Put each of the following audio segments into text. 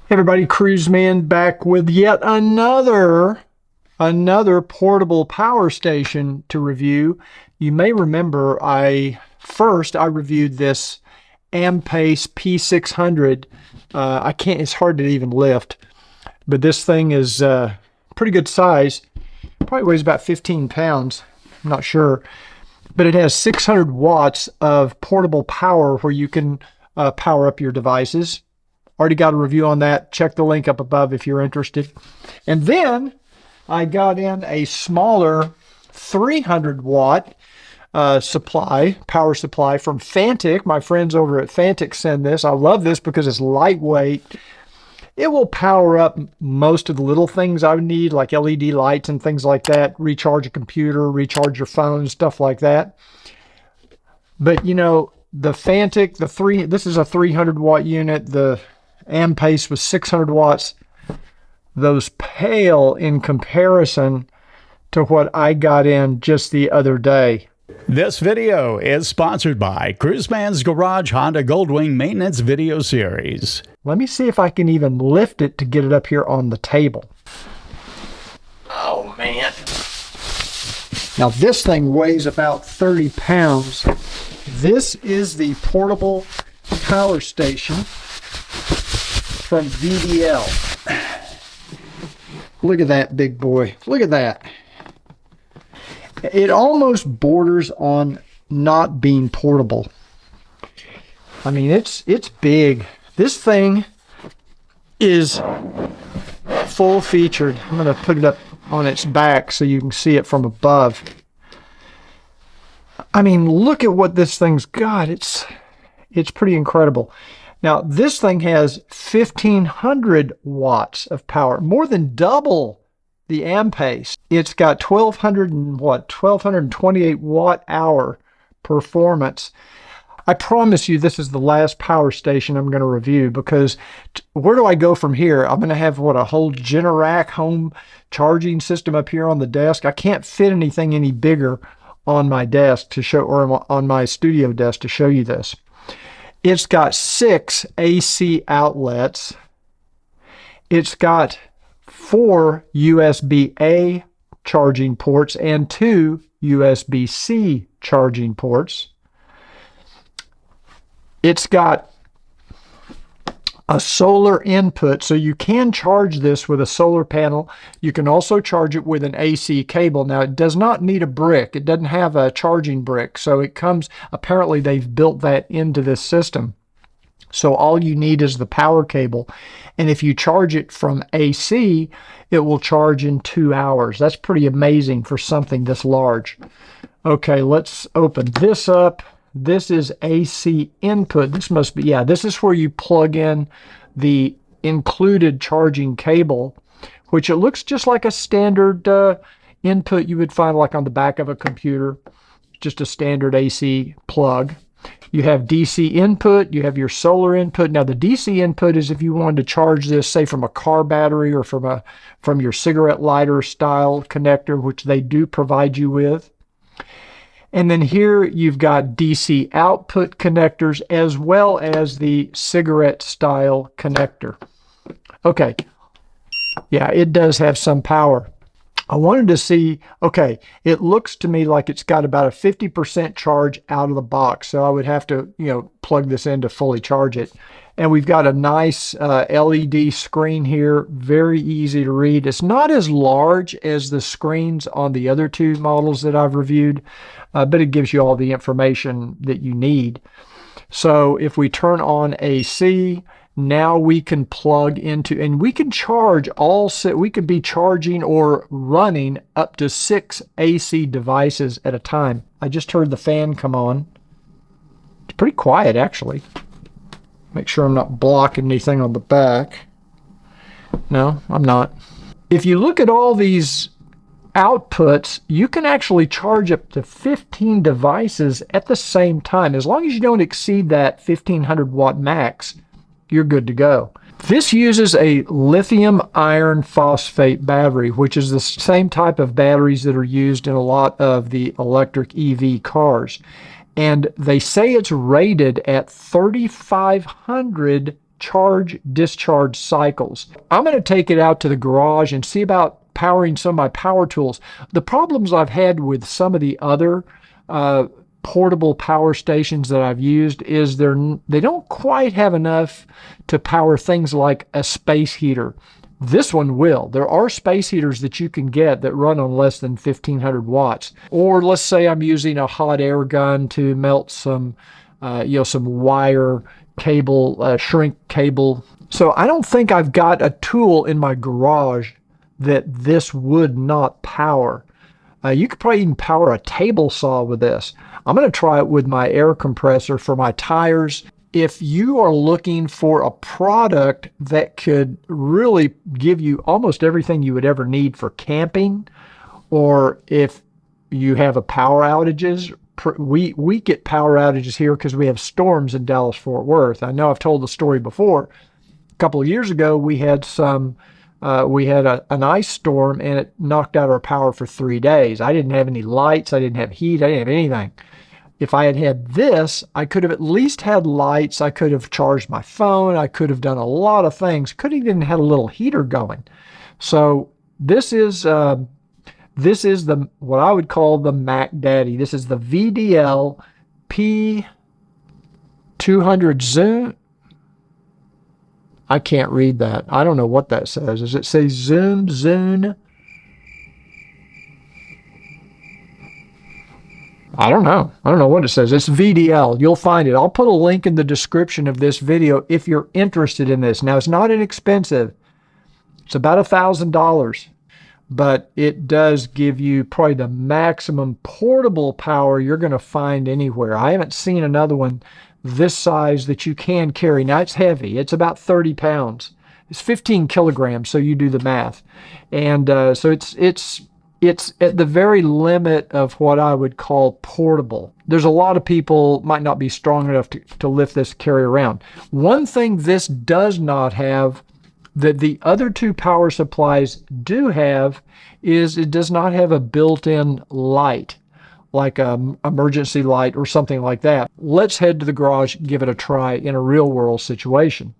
Hey everybody, Cruiseman back with yet another portable power station to review. You may remember I reviewed this Ampace P600. It's hard to even lift, but this thing is pretty good size. Probably weighs about 15 pounds. I'm not sure, but it has 600 watts of portable power where you can power up your devices. Already got a review on that. Check the link up above if you're interested. And then I got in a smaller 300 watt power supply from Fantic. My friends over at Fantic send this. I love this because it's lightweight. It will power up most of the little things I would need, like LED lights and things like that. Recharge a computer, recharge your phone, stuff like that. But you know, the Fantic, this is a 300 watt unit. The Ampace was 600 watts. Those pale in comparison to what I got in just the other day. This video is sponsored by Cruiseman's Garage Honda Goldwing Maintenance Video Series. Let me see if I can even lift it to get it up here on the table. Oh man. Now this thing weighs about 30 pounds. This is the portable power station from VDL. Look at that big boy. Look at that. It almost borders on not being portable. I mean, it's big. This thing is full featured. I'm going to put it up on its back so you can see it from above. I mean, look at what this thing's got. It's pretty incredible. Now, this thing has 1,500 watts of power, more than double the Ampace. It's got 1,228 watt hour performance. I promise you this is the last power station I'm going to review, because where do I go from here? I'm going to have, a whole Generac home charging system up here on the desk. I can't fit anything any bigger on my desk to show, or on my studio desk to show you this. It's got 6 AC outlets. It's got 4 USB-A charging ports and 2 USB-C charging ports. It's got a solar input, so you can charge this with a solar panel. You can also charge it with an AC cable. Now, it does not need a brick. It doesn't have a charging brick, so it comes, apparently they've built that into this system. So all you need is the power cable. And if you charge it from AC, it will charge in 2 hours. That's pretty amazing for something this large. Okay, let's open this up. This is AC input. This must be, yeah, this is where you plug in the included charging cable, which it looks just like a standard input you would find like on the back of a computer, just a standard AC plug. You have DC input, you have your solar input. Now the DC input is if you wanted to charge this, say from a car battery or from your cigarette lighter style connector, which they do provide you with. And then here you've got DC output connectors as well as the cigarette style connector. Okay, yeah, it does have some power. I wanted to see, okay, it looks to me like it's got about a 50% charge out of the box. So I would have to, plug this in to fully charge it. And we've got a nice LED screen here, very easy to read. It's not as large as the screens on the other two models that I've reviewed, but it gives you all the information that you need. So if we turn on AC, now we can plug into, and we can charge we could be charging or running up to 6 AC devices at a time. I just heard the fan come on. It's pretty quiet, actually. Make sure I'm not blocking anything on the back. No, I'm not. If you look at all these outputs, you can actually charge up to 15 devices at the same time. As long as you don't exceed that 1,500 watt max, you're good to go. This uses a lithium iron phosphate battery, which is the same type of batteries that are used in a lot of the electric EV cars. And they say it's rated at 3,500 charge discharge cycles. I'm going to take it out to the garage and see about powering some of my power tools. The problems I've had with some of the other portable power stations that I've used is they don't quite have enough to power things like a space heater. This one will. There are space heaters that you can get that run on less than 1500 watts. Or let's say I'm using a hot air gun to melt some some wire cable, shrink cable. So I don't think I've got a tool in my garage that this would not power. You could probably even power a table saw with this. I'm going to try it with my air compressor for my tires. If you are looking for a product that could really give you almost everything you would ever need for camping, or if you have a power outages, we get power outages here because we have storms in Dallas-Fort Worth. I know I've told the story before. A couple of years ago, we had an ice storm and it knocked out our power for 3 days. I didn't have any lights. I didn't have heat. I didn't have anything. If I had had this, I could have at least had lights. I could have charged my phone. I could have done a lot of things. Could have even had a little heater going. So this is the what I would call the Mac Daddy. This is the VDL P200 Zoom. I can't read that. I don't know what that says. Does it say Zoom, Zune? I don't know. I don't know what it says. It's VDL. You'll find it. I'll put a link in the description of this video if you're interested in this. Now, it's not inexpensive. It's about $1,000, but it does give you probably the maximum portable power you're going to find anywhere. I haven't seen another one this size that you can carry. Now, it's heavy. It's about 30 pounds. It's 15 kilograms, so you do the math. And so it's at the very limit of what I would call portable. There's a lot of people might not be strong enough to lift this, carry around. One thing this does not have that the other two power supplies do have is it does not have a built-in light, like an emergency light or something like that. Let's head to the garage and give it a try in a real-world situation.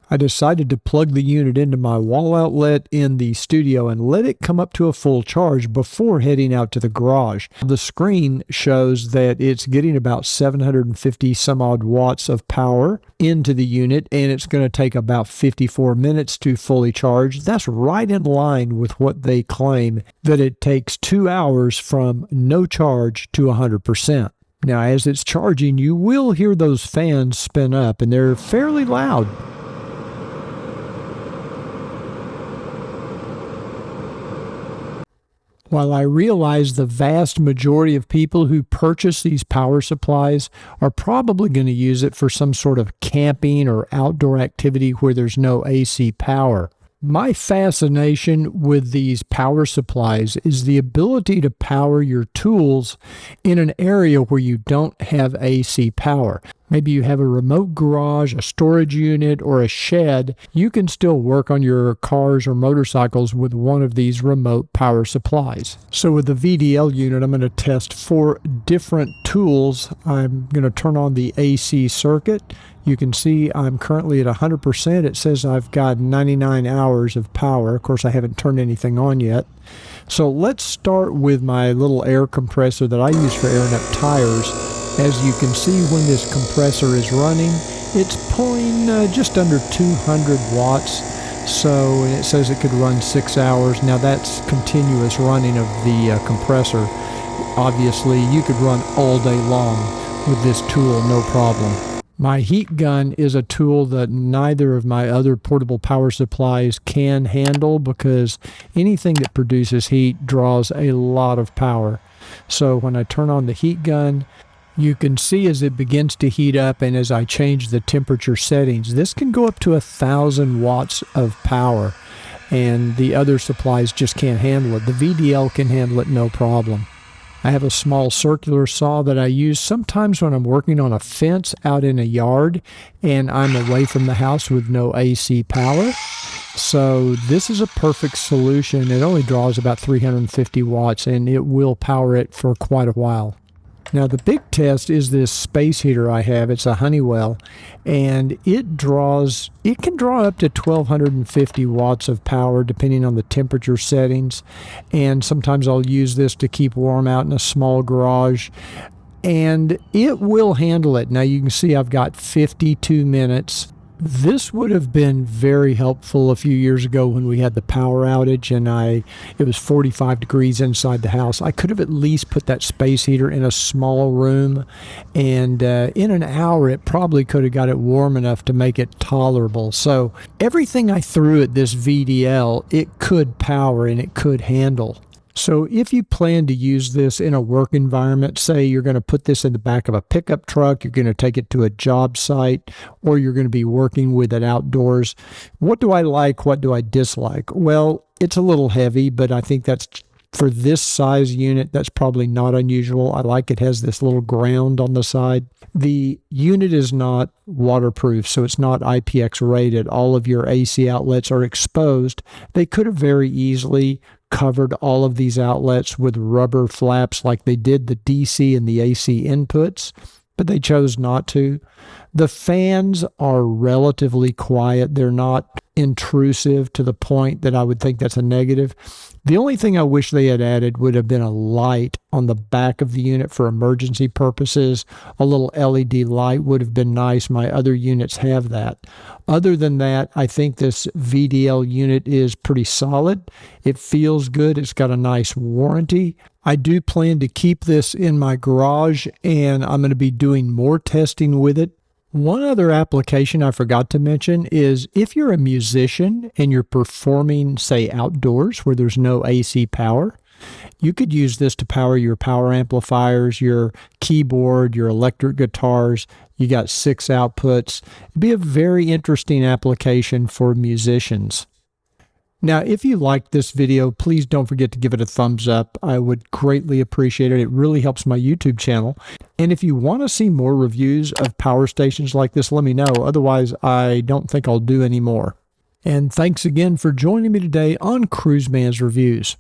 I decided to plug the unit into my wall outlet in the studio and let it come up to a full charge before heading out to the garage. The screen shows that it's getting about 750 some odd watts of power into the unit, and it's going to take about 54 minutes to fully charge. That's right in line with what they claim, that it takes 2 hours from no charge to 100%. Now, as it's charging, you will hear those fans spin up, and they're fairly loud. While I realize the vast majority of people who purchase these power supplies are probably going to use it for some sort of camping or outdoor activity where there's no AC power, my fascination with these power supplies is the ability to power your tools in an area where you don't have AC power. Maybe you have a remote garage, a storage unit, or a shed. You can still work on your cars or motorcycles with one of these remote power supplies. So with the VDL unit, I'm going to test 4 different tools. I'm going to turn on the AC circuit. You can see I'm currently at 100%. It says I've got 99 hours of power. Of course, I haven't turned anything on yet. So let's start with my little air compressor that I use for airing up tires. As you can see, when this compressor is running, it's pulling just under 200 watts. So it says it could run 6 hours. Now that's continuous running of the compressor. Obviously, you could run all day long with this tool, no problem. My heat gun is a tool that neither of my other portable power supplies can handle because anything that produces heat draws a lot of power. So when I turn on the heat gun, you can see as it begins to heat up and as I change the temperature settings, this can go up to 1,000 watts of power, and the other supplies just can't handle it. The VDL can handle it no problem. I have a small circular saw that I use sometimes when I'm working on a fence out in a yard and I'm away from the house with no AC power. So this is a perfect solution. It only draws about 350 watts and it will power it for quite a while. Now the big test is this space heater I have. It's a Honeywell, and it can draw up to 1250 watts of power depending on the temperature settings. And sometimes I'll use this to keep warm out in a small garage, and it will handle it. Now you can see I've got 52 minutes. This would have been very helpful a few years ago when we had the power outage and it was 45 degrees inside the house. I could have at least put that space heater in a small room, and in an hour it probably could have got it warm enough to make it tolerable. So everything I threw at this VDL, it could power and it could handle. So if you plan to use this in a work environment, say you're going to put this in the back of a pickup truck, you're going to take it to a job site, or you're going to be working with it outdoors, what do I like? What do I dislike? Well, it's a little heavy, but I think that's, for this size unit, that's probably not unusual. I like it has this little ground on the side. The unit is not waterproof, so it's not IPX rated. All of your AC outlets are exposed. They could have very easily covered all of these outlets with rubber flaps like they did the DC and the AC inputs, but they chose not to. The fans are relatively quiet. They're not intrusive to the point that I would think that's a negative. The only thing I wish they had added would have been a light on the back of the unit for emergency purposes. A little LED light would have been nice. My other units have that. Other than that, I think this VDL unit is pretty solid. It feels good. It's got a nice warranty. I do plan to keep this in my garage, and I'm going to be doing more testing with it. One other application I forgot to mention is if you're a musician and you're performing, say, outdoors where there's no AC power, you could use this to power your power amplifiers, your keyboard, your electric guitars. You got 6 outputs. It'd be a very interesting application for musicians. Now, if you liked this video, please don't forget to give it a thumbs up. I would greatly appreciate it. It really helps my YouTube channel. And if you want to see more reviews of power stations like this, let me know. Otherwise, I don't think I'll do any more. And thanks again for joining me today on Cruiseman's Reviews.